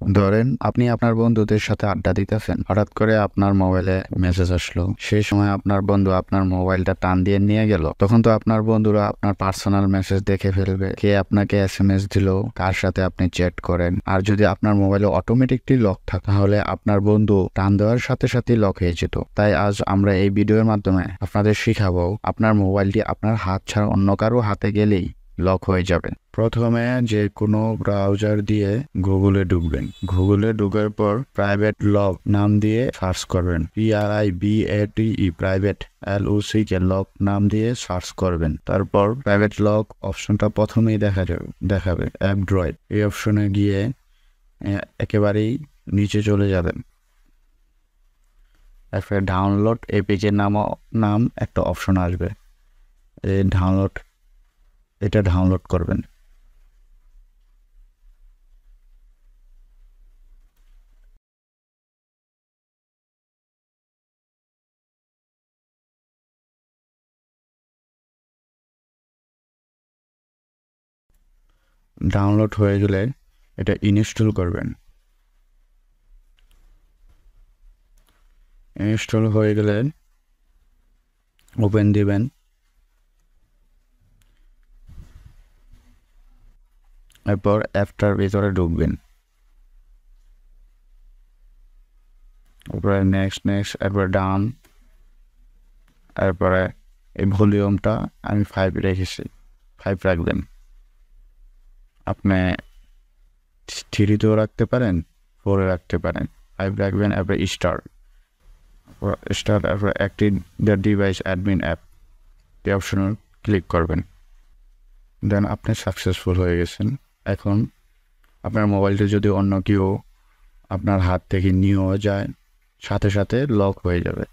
ধরেন আপনি আপনার বন্ধুদের সাথে আড্ডা দিতেছেন, হঠাৎ করে আপনার মোবাইলে মেসেজ আসলো। সেই সময় আপনার বন্ধু আপনার মোবাইলটা টান দিয়ে নিয়ে গেল। তখন তো আপনার বন্ধুরা আপনার পার্সোনাল মেসেজ দেখে ফেলবে, কে আপনাকে এসএমএস দিল, কার সাথে আপনি চ্যাট করেন। আর যদি আপনার মোবাইলে অটোমেটিকলি লক থাকে, তাহলে আপনার বন্ধু টান দেওয়ার সাথে সাথেই লক হয়ে যেত। তাই আজ আমরা এই ভিডিওর মাধ্যমে আপনাদের শিখাবো আপনার মোবাইলটি আপনার হাত ছাড়া অন্য কারো হাতে গেলেই লক হয়ে যাবে। প্রথমে যে কোনো ব্রাউজার দিয়ে গুগলে ঢুকবেন। গুগলে ঢুকার পর প্রাইভেট লক নাম দিয়ে সার্চ করবেন। PRIVATE প্রাইভেট LOC কে লক নাম দিয়ে সার্চ করবেন। তারপর প্রাইভেট লক অপশনটা প্রথমেই দেখাবে অ্যান্ড্রয়েড। এই অপশনে গিয়ে একেবারেই নিচে চলে যাবেন। তারপরে ডাউনলোড এপিকের নাম একটা অপশন আসবে। এটা ডাউনলোড করবেন। ডাউনলোড হয়ে গেলে এটা ইনস্টল করবেন। ইনস্টল হয়ে গেলে ওপেন দিবেন। এরপর অ্যাপটার ভিতরে ঢুকবেন। এরপরে নেক্সট এরপরে ডান। এরপরে এই ভলিউমটা আমি 5 রেখেছি, 5 রাখবেন। আপনি 3তেও রাখতে পারেন, 4-এ রাখতে পারেন। 5 রাখবেন। এরপরে স্টার্ট এরপর active the device admin app এই অপশনে ক্লিক করবেন। দেন আপনি সাকসেসফুল হয়ে গেছেন। এখন আপনার মোবাইলটা যদি অন্য কেউ আপনার হাত থেকে নিয়েও যায়, সাথে সাথে লক হয়ে যাবে।